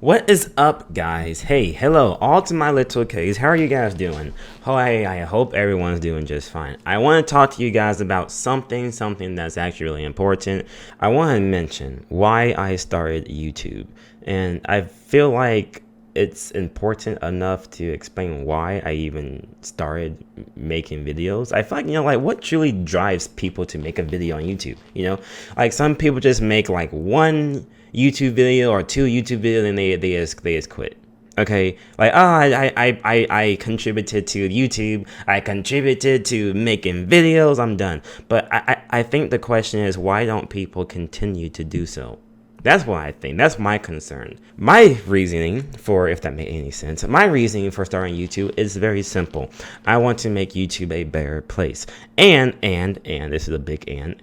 What is up, guys? Hey, hello, all to my little K's. How are you guys doing? Oh, I hope everyone's doing just fine. I want to talk to you guys about something that's actually really important. I want to mention why I started YouTube, and I feel like it's important enough to explain why I even started making videos. I feel like, like what truly drives people to make a video on YouTube, Like some people just make like one YouTube video or two YouTube videos and they just quit. Okay, like I contributed to YouTube, I contributed to making videos, I'm done. But I think the question is, why don't people continue to do so? That's what I think. That's my concern. My reasoning for, if that made any sense, my reasoning for starting YouTube is very simple. I want to make YouTube a better place. And this is a big and.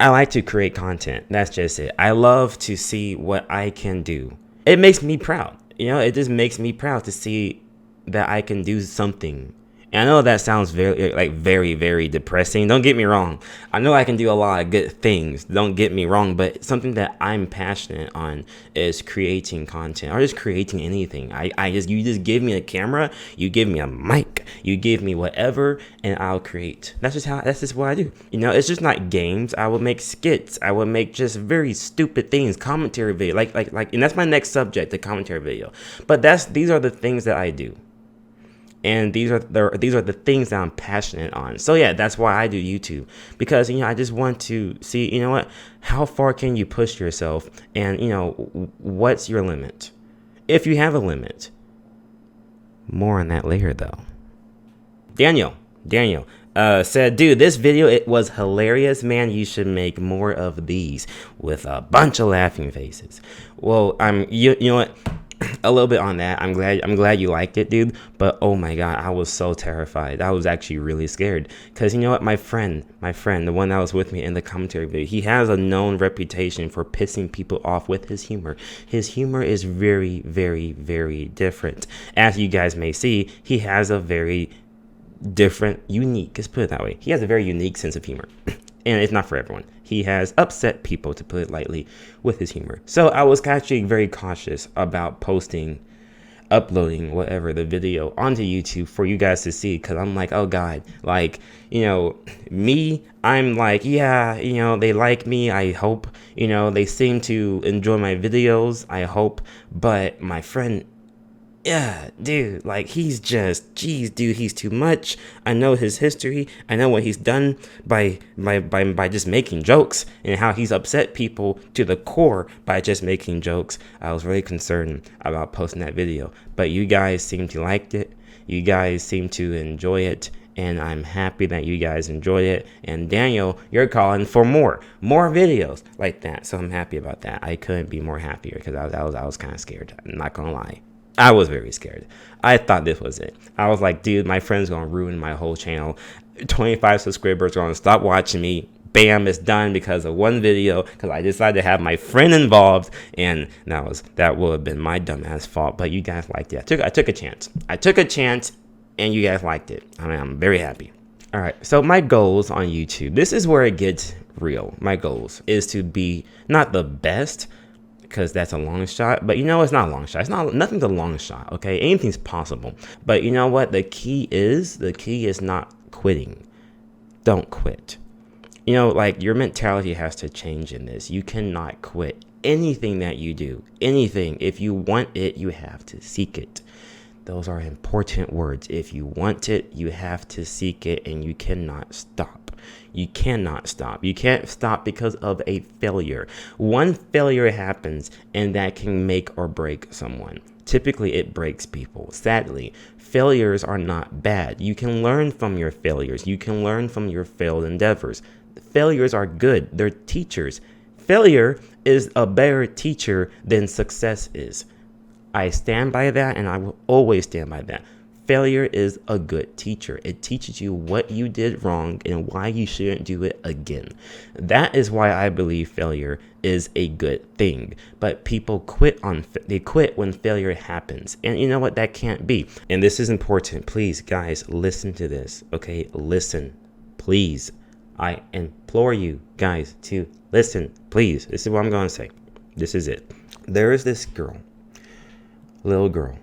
I like to create content. That's just it. I love to see what I can do. It makes me proud. It just makes me proud to see that I can do something. And I know that sounds very, very depressing. Don't get me wrong. I know I can do a lot of good things. Don't get me wrong. But something that I'm passionate on is creating content or just creating anything. You just give me a camera, you give me a mic, you give me whatever, and I'll create. That's just what I do. It's just not games. I will make skits. I will make just very stupid things, commentary video, like, and that's my next subject, the commentary video. But these are the things that I do. And these are the things that I'm passionate on. So yeah, that's why I do YouTube, because I just want to see, how far can you push yourself, and what's your limit, if you have a limit. More on that later though. Daniel said, dude, this video, it was hilarious, man. You should make more of these with a bunch of laughing faces. Well, you know what? A little bit on that. I'm glad you liked it, dude. But oh my god, I was so terrified. I was actually really scared, because you know what, my friend, the one that was with me in the commentary video, he has a known reputation for pissing people off with his humor. His humor is very, very, very different. As you guys may see, he has a very unique, let's put it that way. He has a very unique sense of humor. And it's not for everyone. He has upset people, to put it lightly, with his humor. So I was actually very cautious about uploading the video onto YouTube for you guys to see, because I'm like, oh god, me, I'm like, yeah, they like me, I hope, they seem to enjoy my videos, I hope. But my friend, yeah, dude, he's just, geez, dude, he's too much. I know his history. I know what he's done by just making jokes, and how he's upset people to the core by just making jokes. I was really concerned about posting that video, but you guys seem to like it. You guys seem to enjoy it, and I'm happy that you guys enjoy it. And Daniel, you're calling for more videos like that, so I'm happy about that. I couldn't be more happier, because I was kind of scared. I'm not gonna lie. I was very scared. I thought this was it. I was like, dude, my friend's gonna ruin my whole channel. 25 subscribers are gonna stop watching me. Bam, it's done because of one video, because I decided to have my friend involved, and that would have been my dumbass fault. But you guys liked it. I took a chance. And you guys liked it. I'm very happy. All right, so my goals on YouTube. This is where it gets real. My goals is to be not the best, because that's a long shot, but it's not a long shot. Nothing's a long shot, okay? Anything's possible. But you know what? The key is not quitting. Don't quit. Your mentality has to change in this. You cannot quit anything that you do. Anything. If you want it, you have to seek it. Those are important words. If you want it, you have to seek it, and you cannot stop. You cannot stop. You can't stop because of a failure. One failure happens, and that can make or break someone. Typically, it breaks people. Sadly, failures are not bad. You can learn from your failures. You can learn from your failed endeavors. Failures are good. They're teachers. Failure is a better teacher than success is. I stand by that, and I will always stand by that. Failure is a good teacher. It teaches you what you did wrong and why you shouldn't do it again. That is why I believe failure is a good thing. But people quit when failure happens. And you know what? That can't be. And this is important. Please, guys, listen to this. Okay? Listen. Please. I implore you guys to listen. Please. This is what I'm going to say. This is it. There is this little girl.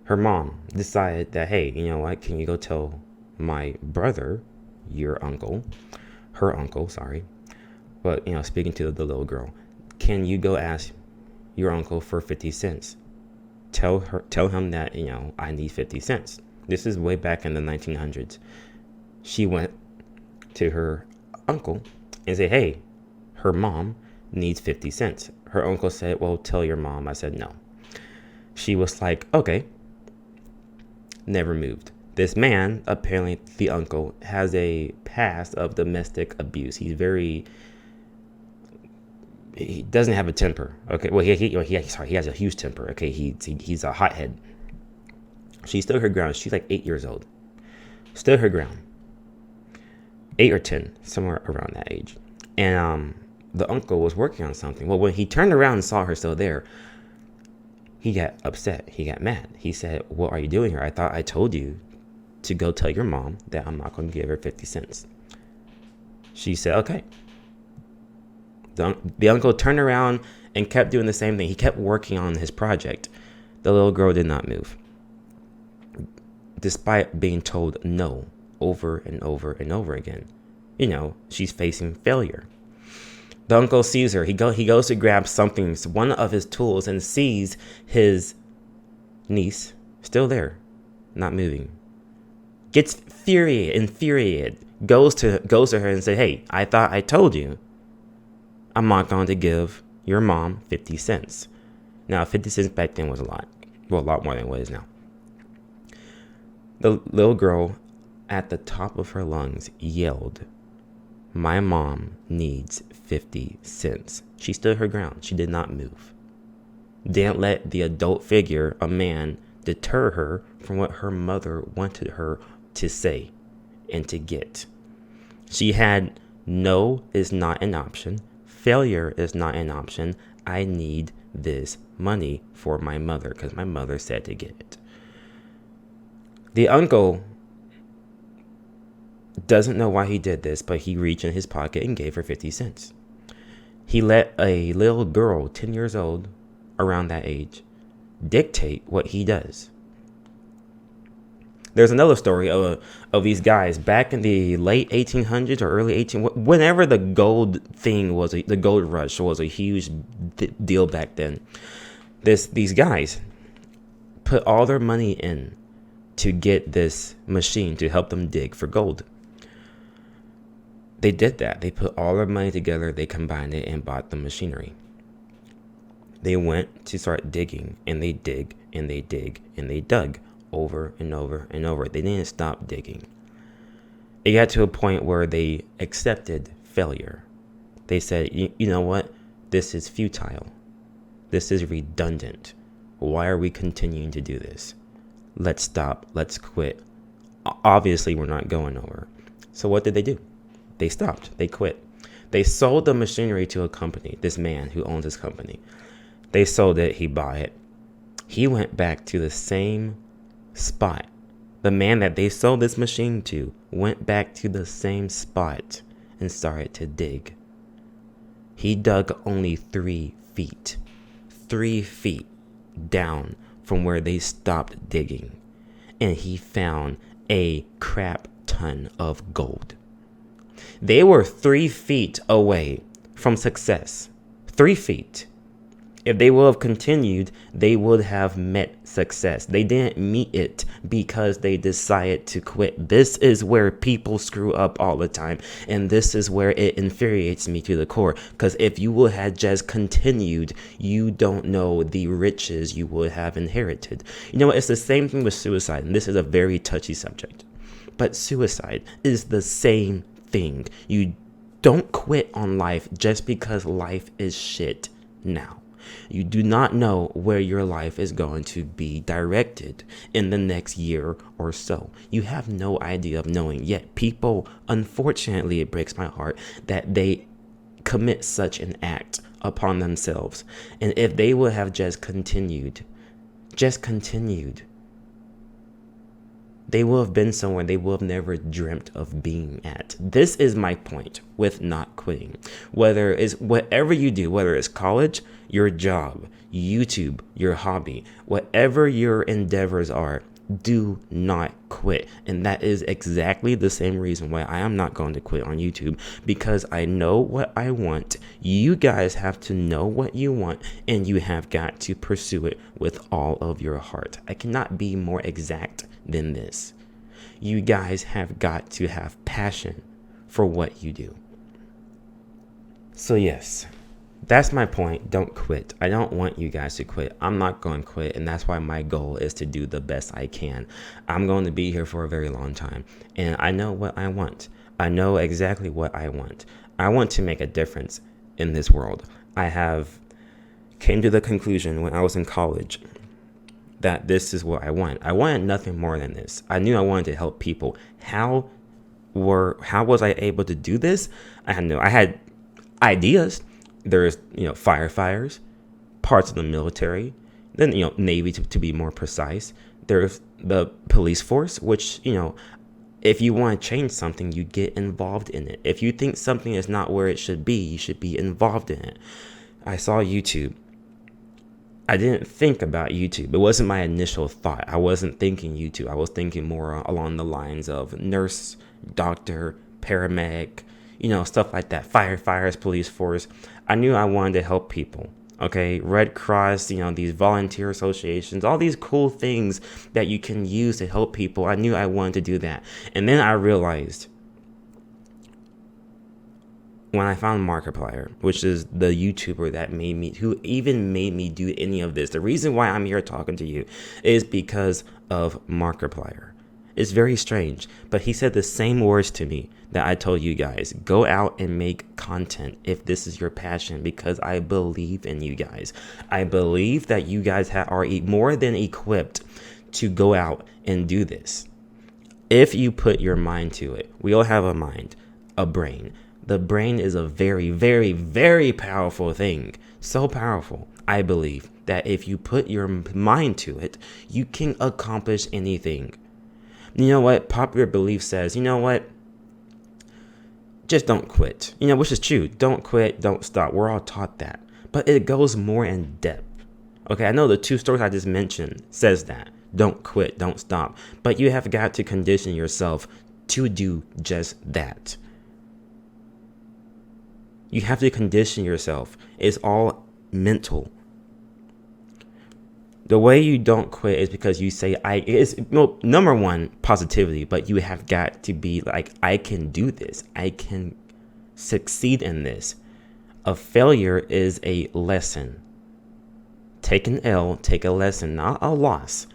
Her mom decided that, hey, you know what? Can you go tell my brother, her uncle, sorry. But, speaking to the little girl, can you go ask your uncle for 50 cents? Tell him that, I need 50 cents. This is way back in the 1900s. She went to her uncle and said, hey, her mom needs 50 cents. Her uncle said, well, tell your mom. I said, no. She was like, okay. Never moved. This man, apparently the uncle, has a past of domestic abuse. He doesn't have a temper. Okay, well, he has a huge temper. Okay, he's a hothead. She stood her ground. She's like 8 years old. Stood her ground. 8 or 10, somewhere around that age. And the uncle was working on something. Well, when he turned around and saw her still there, he got upset. He got mad. He said, what are you doing here? I thought I told you to go tell your mom that I'm not going to give her 50 cents. She said, okay. The uncle turned around and kept doing the same thing. He kept working on his project. The little girl did not move, despite being told no over and over and over again. She's facing failure. The uncle sees her. He goes to grab something, one of his tools, and sees his niece still there, not moving. Gets infuriated, goes to her and says, hey, I thought I told you I'm not going to give your mom 50 cents. Now, 50 cents back then was a lot. Well, a lot more than it is now. The little girl, at the top of her lungs, yelled, my mom needs 50 cents. She stood her ground. She did not move. Didn't let the adult figure, a man, deter her from what her mother wanted her to say and to get. She had no is not an option. Failure is not an option. I need this money for my mother because my mother said to get it. The uncle doesn't know why he did this, but he reached in his pocket and gave her 50 cents. He let a little girl, 10 years old, around that age, dictate what he does. There's another story of these guys back in the late 1800s or early whenever the gold thing was, the gold rush was a huge deal back then. These guys put all their money in to get this machine to help them dig for gold. They did that. They put all their money together, they combined it, and bought the machinery. They went to start digging, and they dig, and they dig, and they dug over and over and over. They didn't stop digging. It got to a point where they accepted failure. They said, you know what? This is futile. This is redundant. Why are we continuing to do this? Let's stop. Let's quit. Obviously, we're not going nowhere. So what did they do? They stopped. They quit. They sold the machinery to a company, this man who owns this company. They sold it. He bought it. He went back to the same spot. The man that they sold this machine to went back to the same spot and started to dig. He dug only 3 feet. 3 feet down from where they stopped digging. And he found a crap ton of gold. They were 3 feet away from success. 3 feet. If they would have continued, they would have met success. They didn't meet it because they decided to quit. This is where people screw up all the time. And this is where it infuriates me to the core. Because if you would have just continued, you don't know the riches you would have inherited. You know what? It's the same thing with suicide. And this is a very touchy subject. But suicide is the same thing. You don't quit on life just because life is shit now. You do not know where your life is going to be directed in the next year or so. You have no idea of knowing. Yet people, unfortunately, it breaks my heart that they commit such an act upon themselves. And if they would have just continued, they will have been somewhere they will have never dreamt of being at. This is my point with not quitting. Whether it's whatever you do, whether it's college, your job, YouTube, your hobby, whatever your endeavors are, do not quit. And that is exactly the same reason why I am not going to quit on YouTube, because I know what I want. You guys have to know what you want, and you have got to pursue it with all of your heart. I cannot be more exact than this. You guys have got to have passion for what you do. So yes, that's my point. Don't quit. I don't want you guys to quit. I'm not going to quit. And that's why my goal is to do the best I can. I'm going to be here for a very long time. And I know what I want. I know exactly what I want. I want to make a difference in this world. I have came to the conclusion when I was in college that this is what I want. I wanted nothing more than this. I knew I wanted to help people. How was I able to do this? I had ideas. There's, firefighters, parts of the military, then, Navy to be more precise. There's the police force, which, if you want to change something, you get involved in it. If you think something is not where it should be, you should be involved in it. I saw YouTube. I didn't think about YouTube. It wasn't my initial thought. I wasn't thinking YouTube. I was thinking more along the lines of nurse, doctor, paramedic, stuff like that. Firefighters, police force. I knew I wanted to help people. Okay, Red Cross, these volunteer associations, all these cool things that you can use to help people. I knew I wanted to do that. And then I realized when I found Markiplier, which is the YouTuber who even made me do any of this. The reason why I'm here talking to you is because of Markiplier. It's very strange, but he said the same words to me that I told you guys. Go out and make content if this is your passion, because I believe in you guys. I believe that you guys are more than equipped to go out and do this. If you put your mind to it. We all have a mind, a brain. The brain is a very, very, very powerful thing. So powerful, I believe, that if you put your mind to it, you can accomplish anything. You know what? Popular belief says, just don't quit. Which is true. Don't quit, don't stop. We're all taught that. But it goes more in depth. Okay, I know the 2 stories I just mentioned says that. Don't quit, don't stop. But you have got to condition yourself to do just that. You have to condition yourself. It's all mental. The way you don't quit is because you say, number one, positivity, but you have got to be like, I can do this. I can succeed in this. A failure is a lesson. Take an L, take a lesson, not a loss.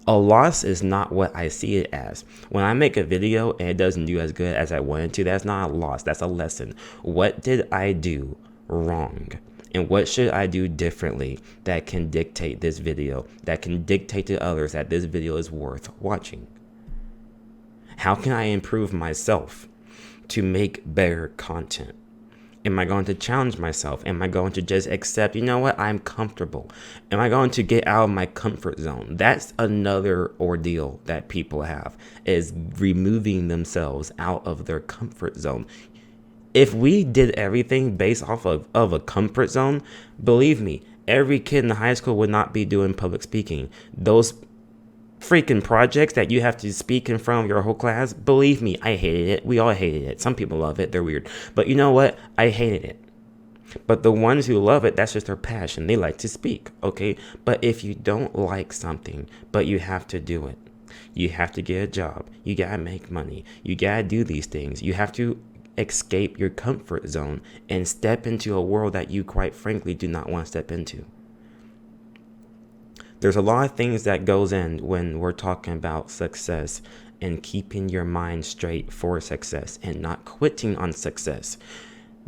A loss is not what I see it as. When I make a video and it doesn't do as good as I wanted to, that's not a loss. That's a lesson. What did I do wrong? And what should I do differently that can dictate this video, that can dictate to others that this video is worth watching? How can I improve myself to make better content? Am I going to challenge myself? Am I going to just accept, I'm comfortable? Am I going to get out of my comfort zone? That's another ordeal that people have, is removing themselves out of their comfort zone. If we did everything based off of a comfort zone, believe me, every kid in the high school would not be doing public speaking. Those freaking projects that you have to speak in front of your whole class, believe me, I hated it. We all hated it. Some people love it. They're weird. But you know what? I hated it. But the ones who love it, that's just their passion. They like to speak, okay? But if you don't like something, but you have to do it, you have to get a job, you gotta make money, you gotta do these things, you have to escape your comfort zone and step into a world that you quite frankly do not want to step into. There's a lot of things that goes in when we're talking about success and keeping your mind straight for success and not quitting on success.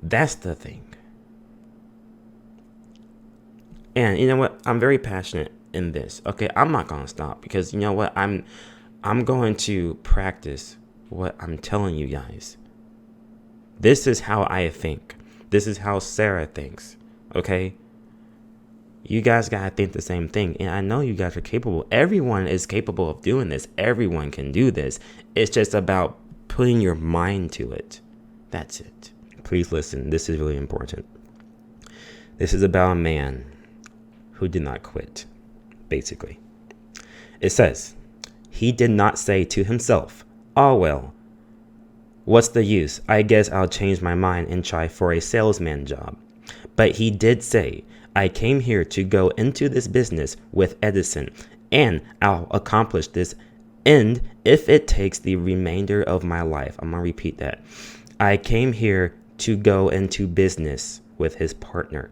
That's the thing. And you know what? I'm very passionate in this. Okay, I'm not going to stop because you know what? I'm going to practice what I'm telling you guys. This is how I think. This is how Sarah thinks. Okay? You guys gotta think the same thing. And I know you guys are capable. Everyone is capable of doing this. Everyone can do this. It's just about putting your mind to it. That's it. Please listen. This is really important. This is about a man who did not quit, basically. It says, he did not say to himself, "Oh well, what's the use? I guess I'll change my mind and try for a salesman job." But he did say, "I came here to go into this business with Edison, and I'll accomplish this end if it takes the remainder of my life." I'm going to repeat that. I came here to go into business with his partner,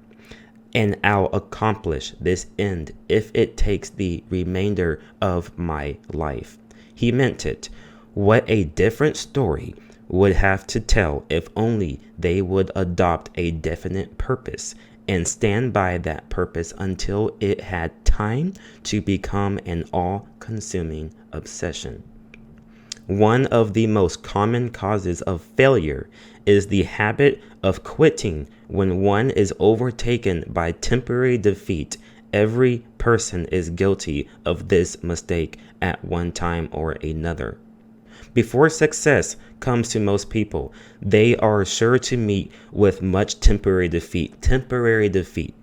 and I'll accomplish this end if it takes the remainder of my life. He meant it. What a different story would have to tell if only they would adopt a definite purpose and stand by that purpose until it had time to become an all-consuming obsession. One of the most common causes of failure is the habit of quitting when one is overtaken by temporary defeat. Every person is guilty of this mistake at one time or another. Before success comes to most people, they are sure to meet with much temporary defeat,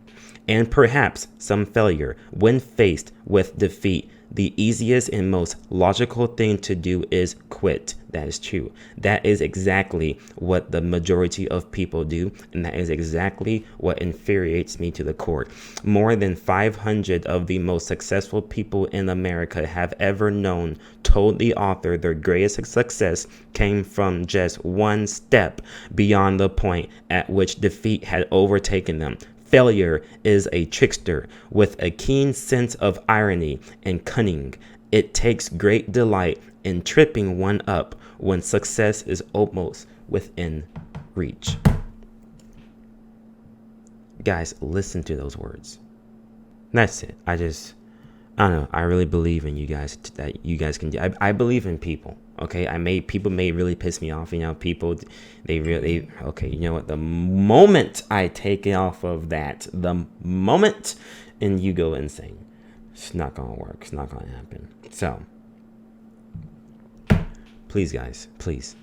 and perhaps some failure. When faced with defeat, the easiest and most logical thing to do is quit. That is true. That is exactly what the majority of people do, and that is exactly what infuriates me to the core. More than 500 of the most successful people in America have ever known told the author their greatest success came from just one step beyond the point at which defeat had overtaken them. Failure is a trickster with a keen sense of irony and cunning. It takes great delight in tripping one up when success is almost within reach. Guys, listen to those words. That's it. I don't know. I really believe in you guys, that you guys can do. I believe in people. Okay, people may really piss me off. People, okay, you know what? The moment I take it off of that, the moment, and you go insane. It's not gonna work. It's not gonna happen. So, please, guys, please.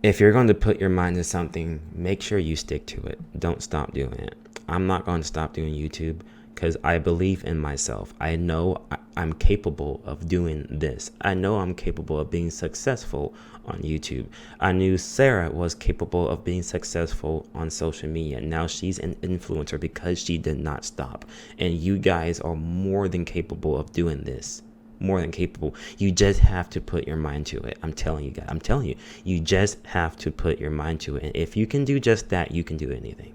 If you're going to put your mind to something, make sure you stick to it. Don't stop doing it. I'm not going to stop doing YouTube because I believe in myself. I know I'm capable of doing this. I know I'm capable of being successful on YouTube. I knew Sarah was capable of being successful on social media. Now she's an influencer because she did not stop. And you guys are more than capable of doing this. More than capable. You just have to put your mind to it. I'm telling you guys. I'm telling you. You just have to put your mind to it. And if you can do just that, you can do anything.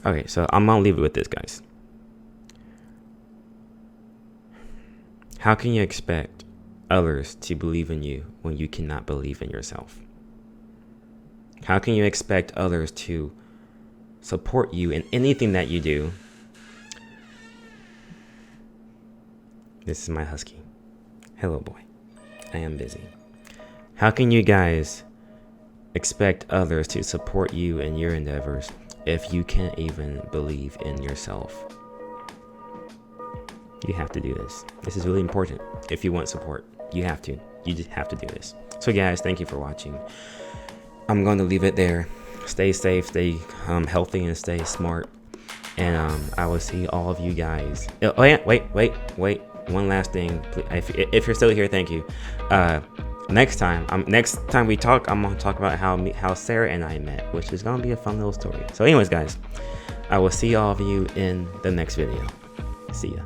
Okay, so I'm going to leave it with this, guys. How can you expect others to believe in you when you cannot believe in yourself? How can you expect others to support you in anything that you do? This is my husky. Hello, boy. I am busy. How can you guys expect others to support you in your endeavors if you can't even believe in yourself? You have to do this. This is really important. If you want support, you have to. You just have to do this. So guys, thank you for watching. I'm going to leave it there. Stay safe, stay healthy, and stay smart. And I will see all of you guys. Oh yeah, wait. One last thing. If you're still here, thank you. Next time we talk, I'm going to talk about how Sarah and I met, which is going to be a fun little story. So anyways, guys, I will see all of you in the next video. See ya.